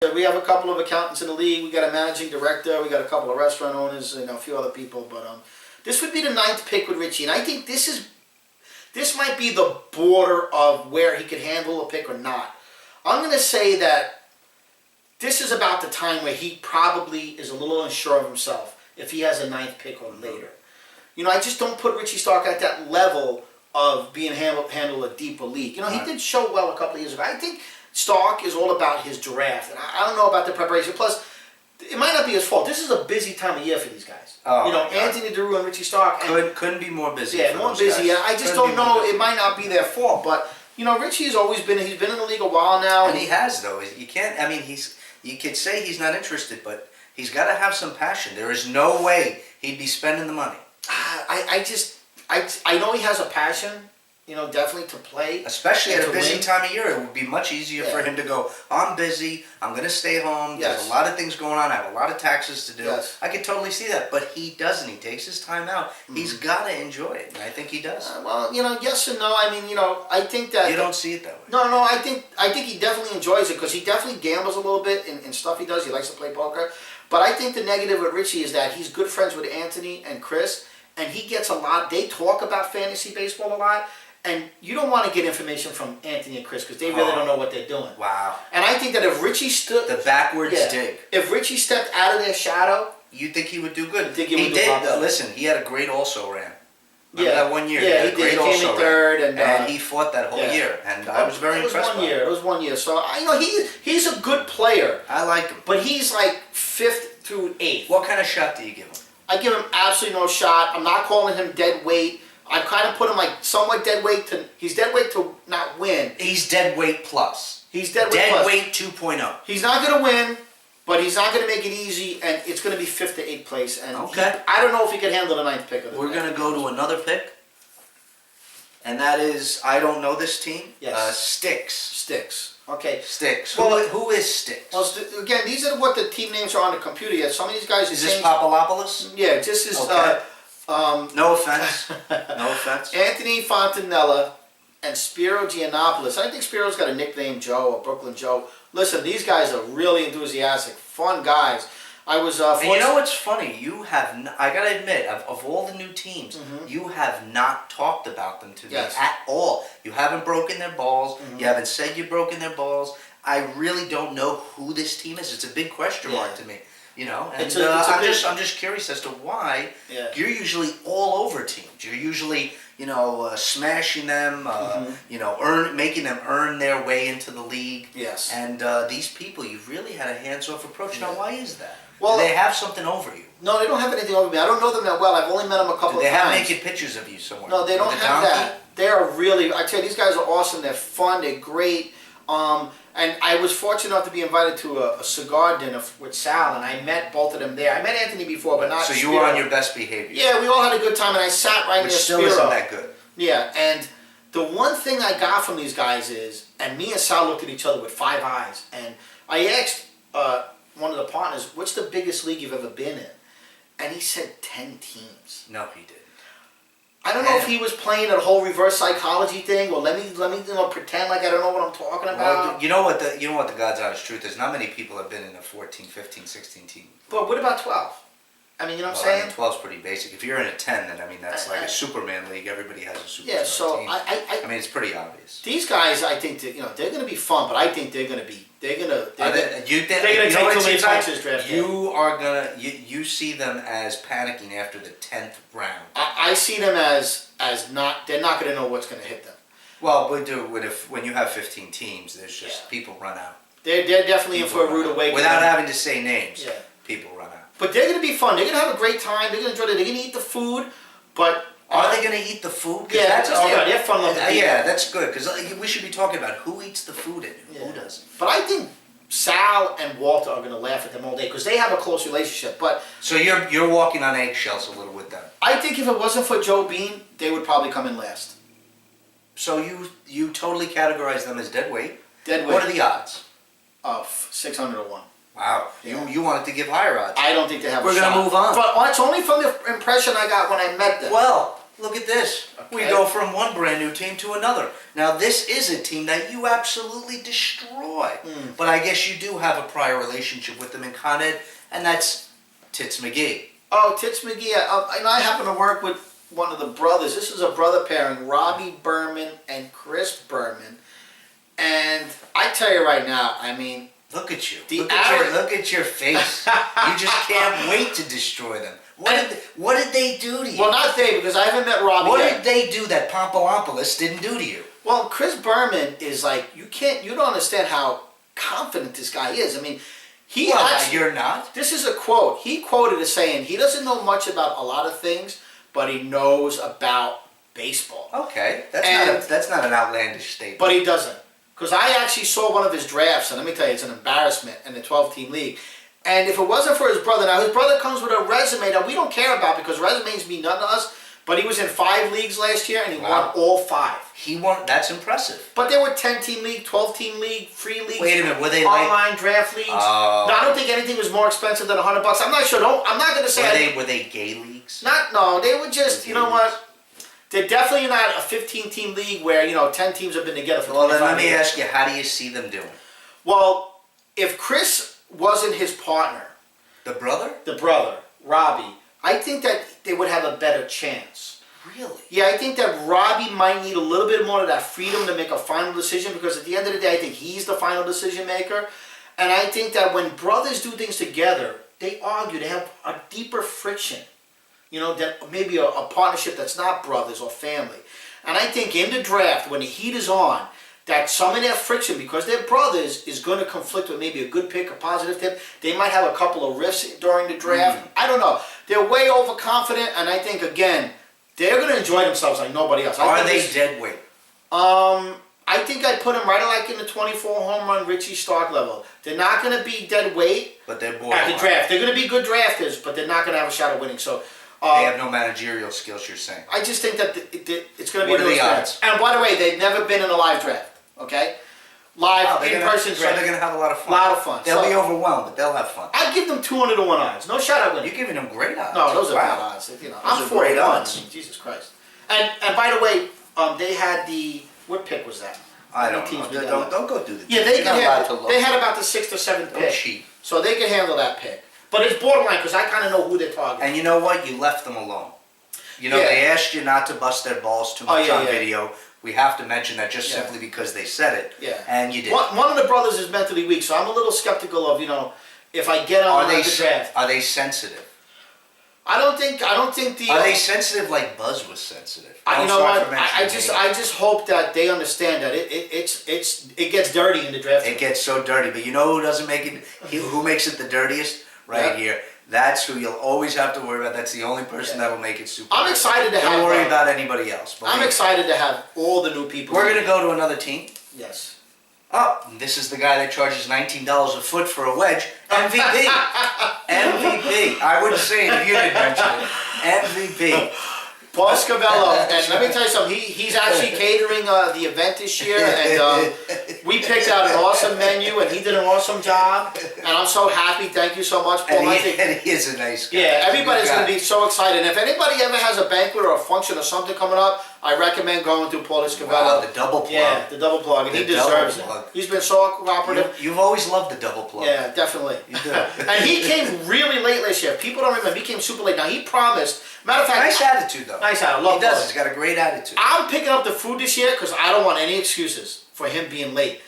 We have a couple of accountants in the league. We got a managing director. We got a couple of restaurant owners and a few other people. But this would be the 9th pick with Richie, and I think this might be the border of where he could handle a pick or not. I'm going to say that this is about the time where he probably is a little unsure of himself if he has a 9th pick or later. You know, I just don't put Richie Stark at that level of being handle a deeper league. You know, he did show well a couple of years ago. I think Stark is all about his draft, and I don't know about the preparation. Plus, it might not be his fault. This is a busy time of year for these guys. Oh, you know, Anthony Drew and Richie Stark. Couldn't be more busy. Yeah, more busy. Guys. I just don't know. It might not be their fault, but you know, Richie has always been. He's been in the league a while now, and he has though. You can't. I mean, you could say he's not interested, but he's got to have some passion. There is no way he'd be spending the money. I know he has a passion. You know, definitely to play. Especially at a busy time of year, it would be much easier for him to go, I'm busy, I'm going to stay home, there's a lot of things going on, I have a lot of taxes to do. Yes. I could totally see that, but he doesn't. He takes his time out. He's got to enjoy it, and I think he does. Well, you know, yes and no. I mean, you know, I think that... You don't see it that way. No, I think he definitely enjoys it because he definitely gambles a little bit in stuff he does. He likes to play poker. But I think the negative with Richie is that he's good friends with Anthony and Chris, and he gets a lot... They talk about fantasy baseball a lot. And you don't want to get information from Anthony and Chris because they really don't know what they're doing. Wow. And I think that if Richie stood... The backwards dig. If Richie stepped out of their shadow... You think he would do good? He did. Listen, he had a great also ran. Remember that 1 year? Yeah, he did. He came in third. And he fought that whole year. And I was very impressed by it. It was 1 year. So, you know, he's a good player. I like him. But he's like 5th through 8th. What kind of shot do you give him? I give him absolutely no shot. I'm not calling him dead weight. I kind of put him like somewhat dead weight to... He's dead weight to not win. He's dead weight plus. He's dead weight plus. Dead weight 2.0. He's not going to win, but he's not going to make it easy, and it's going to be 5th to 8th place. And I don't know if he can handle the 9th pick. We're going to go to another pick, and that is, I don't know this team. Yes. Sticks. Okay. Sticks. Well, who is Sticks? Well, again, these are what the team names are on the computer. Yet some of these guys... Is this Papalopoulos? Yeah, this is... Okay. No offense. No offense. Anthony Fontanella and Spiro Giannopoulos. I think Spiro's got a nickname Joe or Brooklyn Joe. Listen, these guys are really enthusiastic, fun guys. I was. And you know what's funny? You have. I gotta admit, of all the new teams, you have not talked about them to me at all. You haven't broken their balls. You haven't said you've broken their balls. I really don't know who this team is. It's a big question mark to me. You know, and I'm just curious as to why you're usually all over teams. You're usually, you know, smashing them, you know, making them earn their way into the league. Yes. And these people, you've really had a hands-off approach. Now, why is that? Well, do they have something over you? No, they don't have anything over me. I don't know them that well. I've only met them a couple of times. They have naked pictures of you somewhere. No, they don't have that. They are really. I tell you, these guys are awesome. They're fun. They're great. And I was fortunate enough to be invited to a cigar dinner with Sal, and I met both of them there. I met Anthony before, but not So you Spiro. were on your best behavior. Yeah, we all had a good time, and I sat right near Spiro. Which still isn't that good. Yeah, and the one thing I got from these guys is, and me and Sal looked at each other with 5 eyes, and I asked one of the partners, what's the biggest league you've ever been in? And he said 10 teams. No, he didn't. I don't know if he was playing a whole reverse psychology thing, or let me you know, pretend like I don't know what I'm talking about. Well, you know what the God's honest truth is? Not many people have been in a 14, 15, 16 team. But what about 12? I mean, you know what I'm saying? I mean, 12's pretty basic. If you're in a 10, then I mean that's like a Superman league. Everybody has a superstar team. I mean, it's pretty obvious. These guys, I think that, you know, they're going to be fun, but I think they're going to take too many punches draft. You see them as panicking after the 10th round. I see them as not. They're not going to know what's going to hit them. Well, when you have 15 teams, there's just people run out. They're definitely in for a rude awakening. Without having to say names, people run out. But they're going to be fun. They're going to have a great time. They're going to enjoy it. They're going to eat the food, but... Are they going to eat the food? Yeah, they're fun loving people. Yeah, that's good, because we should be talking about who eats the food and who doesn't. But I think Sal and Walter are going to laugh at them all day, because they have a close relationship. But so you're walking on eggshells a little with them. I think if it wasn't for Joe Bean, they would probably come in last. So you totally categorize them as dead weight? Dead weight. What are the odds? 600 to 1. Wow. You wanted to give higher odds. I don't think they have We're going to move on. But it's only from the impression I got when I met them. Well, look at this. We Okay. go from one brand new team to another. Now this is a team that you absolutely destroy. But I guess you do have a prior relationship with them in Con Ed, and that's Tits McGee. Oh, Tits McGee. And I happen to work with one of the brothers. This is a brother pairing, Robbie Berman and Chris Berman. And I tell you right now, I mean, Look at you. The Look at your face. You just can't wait to destroy them. What did they do to you? well, not they, because I haven't met Robbie What yet. did they do that Pompolopolis didn't do to you? Well, Chris Berman is like, you don't understand how confident this guy is. I mean, he actually, You're not? this is a quote. He quoted as saying, he doesn't know much about a lot of things, but he knows about baseball. Okay. And- That's not an outlandish statement. But he doesn't. Because I actually saw one of his drafts, and let me tell you, it's an embarrassment in the 12-team league. And if it wasn't for his brother, now his brother comes with a resume that we don't care about because resumes mean nothing to us, but he was in 5 leagues last year, and he won all 5. He won. That's impressive. But there were 10-team league, 12-team league, free leagues. Wait a minute, were they like- online draft leagues? Oh. No, I don't think anything was more expensive than $100. I'm not sure. I'm not going to say. Were they gay leagues? No, they were just. You know what? They're definitely not a 15-team league where 10 teams have been together for. Well, then let 25 me years. ask you, how do you see them doing? Well, if Chris wasn't his partner, The brother? the brother Robbie, I think that they would have a better chance. Really? Yeah, I think that Robbie might need a little bit more of that freedom to make a final decision because at the end of the day, I think he's the final decision maker. And I think that when brothers do things together, they argue, they have a deeper friction. Than maybe a partnership that's not brothers or family. And I think in the draft, when the heat is on, that some of that friction, because they're brothers, is going to conflict with maybe a good pick, a positive tip. They might have a couple of riffs during the draft. I don't know. They're way overconfident, and I think, again, they're going to enjoy themselves like nobody else. Are they dead weight? I think I'd put them right like in the 24 home run Richie Stark level. They're not going to be dead weight But they're at borderline. the draft. They're going to be good drafters, but they're not going to have a shot at winning. So They have no managerial skills, you're saying. I just think that it's going to be What are those the drafts. odds? And by the way, they've never been in a live draft. Okay, live in-person So draft. they're going to have a lot of fun. Lot of fun. They'll So- be overwhelmed, but they'll have fun. I'd give them 200 to 1 odds. No shot at winning. You're giving them great odds. No, those are Wow. bad odds. I'm are 4 great to 1. odds. I mean, Jesus Christ. And by the way, they had what pick was that? I How many don't teams know. we got Don't, left? don't go do the Yeah, they You're could not allowed to handle. look. They had about the 6th or 7th Don't pick, cheat. so they could handle that pick. But it's borderline because I kind of know who they're targeting. And you know what? You left them alone. Yeah. They asked you not to bust their balls too much yeah, on yeah. video. We have to mention that just Yeah. simply because they said it. Yeah. And you did. One of the brothers is mentally weak, so I'm a little skeptical of if I get on the draft. Are they sensitive? I don't think the. Are they sensitive like Buzz was sensitive? You know Sorry what? for I mentioning just names. I just hope that they understand that it gets dirty in the draft. It gets so dirty, but you know who doesn't make it? Who makes it the dirtiest? Right Yeah. here. That's who you'll always have to worry about. That's the only person Yeah. that will make it super. I'm dirty. excited to Don't have. worry about anybody else. I'm believe me. excited to have all the new people. We're gonna go to another team. Yes. Oh, this is the guy that charges $19 a foot for a wedge. MVP. MVP. I wouldn't say it if you didn't mention it. MVP. Paul Scavello, and let me tell you something. He's actually catering the event this year, and we picked out an awesome menu, and he did an awesome job. And I'm so happy. Thank you so much, Paul. And I he, think, and he is a nice guy. yeah, He's a good everybody's guy. going to be so excited. And if anybody ever has a banquet or a function or something coming up, I recommend going to Paul Scavello. Wow, the double plug. Yeah, the double plug, and he The double deserves plug. it. He's been so cooperative. You've always loved the double plug. Yeah, definitely. You do. And he came really late last year. People don't remember. He came super late. Now, he promised. Matter of fact, Nice attitude, though. Nice attitude. Love He does. Paul. He's got a great attitude. I'm picking up the food this year because I don't want any excuses for him being late.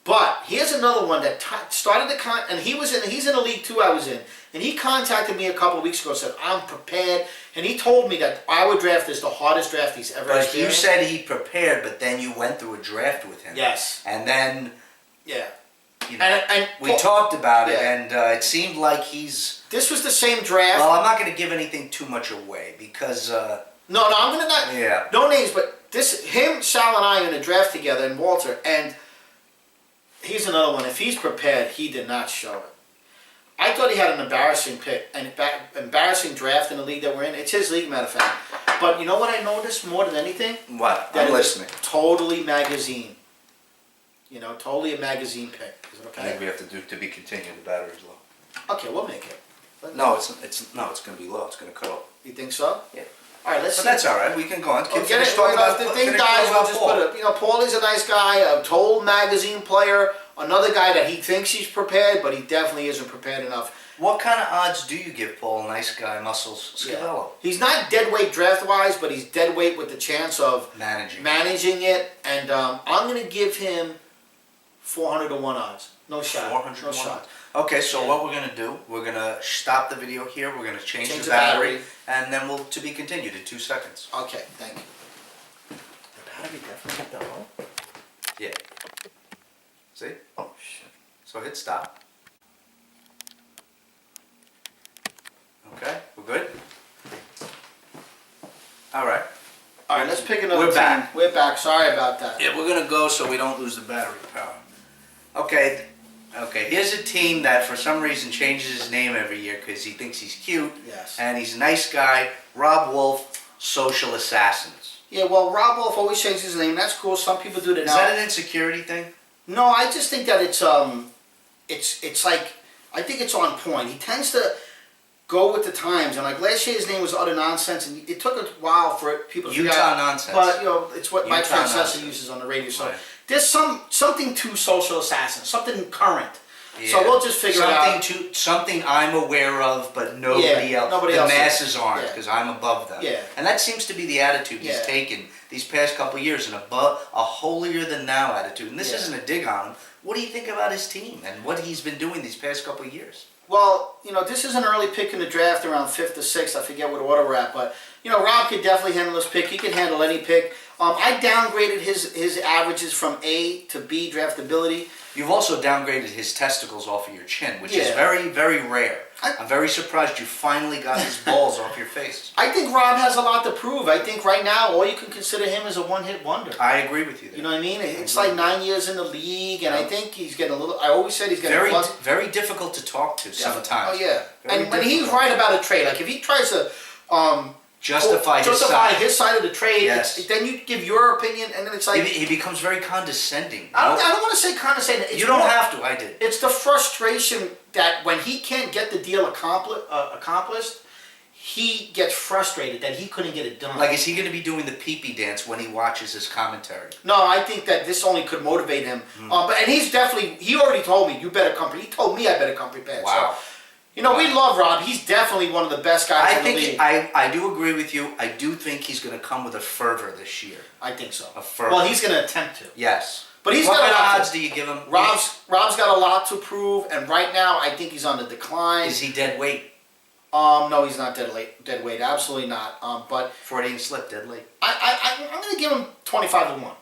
But here's another one that started the and he's in a league too I was in, and he contacted me a couple of weeks ago and said, I'm prepared, and he told me that our draft is the hardest draft he's ever But you experienced. said he prepared, but then you went through a draft with him. Yes. And then, Yeah. you know, And we talked about it, Yeah. and it seemed like he's... this was the same draft. Well, I'm not going to give anything too much away, because... No, I'm gonna not. Yeah. No names, but him, Sal, and I are in a draft together, and Walter, and he's another one. If he's prepared, he did not show it. I thought he had an embarrassing pick, embarrassing draft in the league that we're in. It's his league, matter of fact. But you know what I noticed more than anything? What? That I'm it was listening. Totally magazine. Totally a magazine pick. Is it I think okay? we have to do to be continued. The battery's low. Okay, we'll make it. No, it's going to be low. It's going to cut off. You think so? Yeah. All right, let's But see. that's all right. We can go on. Get Finish it, talking about if the thing finish dies, talking we'll about just Paul. put it. You know, Paulie's a nice guy, a total magazine player, another guy that he thinks he's prepared, but he definitely isn't prepared enough. What kind of odds do you give Paul, nice guy, muscles, Scavello? He's not dead weight draft wise, but he's dead weight with the chance of Managing it. And I'm going to give him 400 to 1 odds. No shot. 400 no to 1 shot. odds. Okay, so what we're going to do, we're going to stop the video here. We're going to change the battery. battery. And then we'll to be continued in 2 seconds. Okay, thank you. The battery definitely kept that low? Yeah. See? Oh, shit. So hit stop. Okay, we're good? All right. All right, let's pick another We're team. back. We're back. Sorry about that. Yeah, we're going to go so we don't lose the battery power. Okay, here's a team that for some reason changes his name every year because he thinks he's cute. Yes. And he's a nice guy. Rob Wolf, Social Assassins. Yeah, well, Rob Wolf always changes his name. That's cool. Some people do that Is now. that an insecurity thing? No, I just think that it's like, I think it's on point. He tends to go with the times, and like last year his name was Utter Nonsense, and it took a while for people to figure Utah out. Nonsense. But you know, it's what Mike Utah Francesa Nonsense. uses on the radio. So Right. there's something to Social Assassin, something current. Yeah. So we'll just figure it out. Something I'm aware of, but nobody else. nobody the else masses aren't, Yeah. because I'm above them. Yeah. And that seems to be the attitude he's Yeah. taken these past couple of years, a holier than now attitude. And this Yeah. isn't a dig on him. What do you think about his team and what he's been doing these past couple of years? Well, you know, this is an early pick in the draft, around 5th or 6th. I forget what order we're at, but you know, Rob could definitely handle this pick. He can handle any pick. I downgraded his averages from A to B draftability. You've also downgraded his testicles off of your chin, which is Yeah. very, very rare. I'm very surprised you finally got his balls off your face. I think Rob has a lot to prove. I think right now, all you can consider him as a one-hit wonder. I agree with you there. You know what I mean? It's like 9 years in the league, and I think he's getting a little. I always said he's getting very, plus. very difficult to talk to sometimes. Oh yeah, Very and when he's difficult. right about a trade, like if he tries to Justify his side of the trade, Yes. then you give your opinion, and then it's like He becomes very condescending. I don't want to say condescending. It's You don't more- have to. I did. It's the frustration that when he can't get the deal accomplished, he gets frustrated that he couldn't get it done. Like, is he going to be doing the pee-pee dance when he watches his commentary? No, I think that this only could motivate him. And he's definitely, he already told me, you better come. He told me I better come prepared. Wow. So, you know, we love Rob. He's definitely one of the best guys in the league. I do agree with you. I do think he's going to come with a fervor this year. I think so. A fervor. Well, he's going to attempt to. Yes. But he's what got a kind of lot odds to, do you give him? Rob's got a lot to prove, and right now I think he's on the decline. Is he dead weight? No, he's not dead weight. Absolutely not. But Freudian slip, dead weight. I'm going to give him 25 to 1.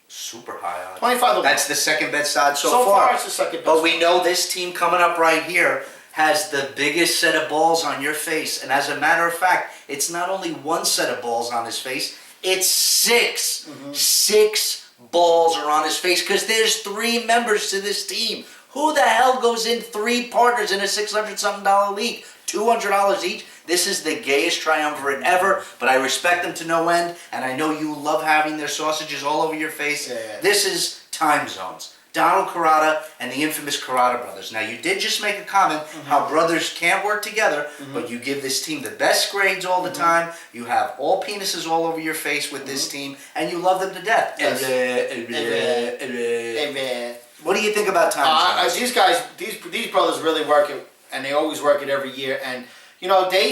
Super high odds. 25 to 1. That's the second best odds so So far. far, it's the second best. But we know this team coming up right here has the biggest set of balls on your face. And as a matter of fact, it's not only one set of balls on his face, it's 6. 6 balls are on his face because there's 3 members to this team. Who the hell goes in 3 partners in a $600-something league? $200 each? This is the gayest triumvirate ever, but I respect them to no end, and I know you love having their sausages all over your face. Yeah. This is Time Zones. Donald Carrata and the infamous Carrata brothers. Now, you did just make a comment how brothers can't work together, but you give this team the best grades all the time. You have all penises all over your face with this team, and you love them to death. Yes. And, Hey, man. what do you think about Time Zones? These guys, these brothers really work it, and they always work it every year. And you know, they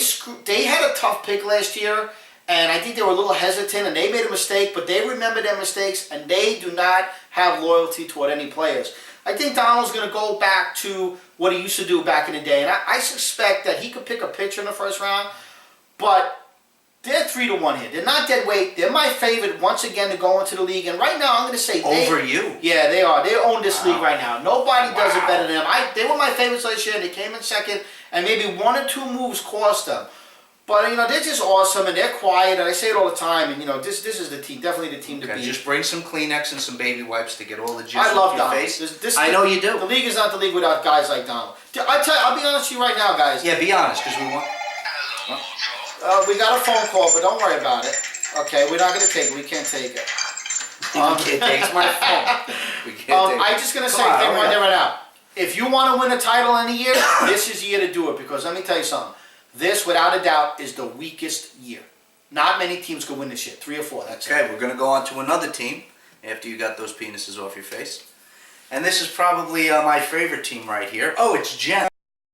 had a tough pick last year, and I think they were a little hesitant, and they made a mistake. But they remember their mistakes, and they do not have loyalty toward any players. I think Donald's going to go back to what he used to do back in the day, and I suspect that he could pick a pitcher in the first round, but. They're 3 to 1 here. They're not dead weight. They're my favorite once again to go into the league. And right now, I'm going to say Over you? Yeah, they are. They own this league right now. Nobody does it Wow. better than them. They were my favorites last year. They came in second, and maybe 1 or 2 moves cost them. But you know, they're just awesome, and they're quiet. And I say it all the time. And you know, this is the team, definitely the team to Okay, beat. just bring some Kleenex and some baby wipes to get all the jizz I love off your Donald. face. I know you do. The league is not the league without guys like Donald. I'll be honest with you right now, guys. Yeah, be honest, because we want... We got a phone call, but don't worry about it. Okay, we're not going to take it. We can't take it. We can't take it. It's my phone. We can't take it. I'm just going to say Come on, thing hurry right up. now. If you want to win a title in a year, this is the year to do it. Because let me tell you something. This, without a doubt, is the weakest year. Not many teams could win this year. 3 or 4. That's Okay, it. we're gonna go on to another team after you got those penises off your face, and this is probably my favorite team right here. Oh, it's Jen.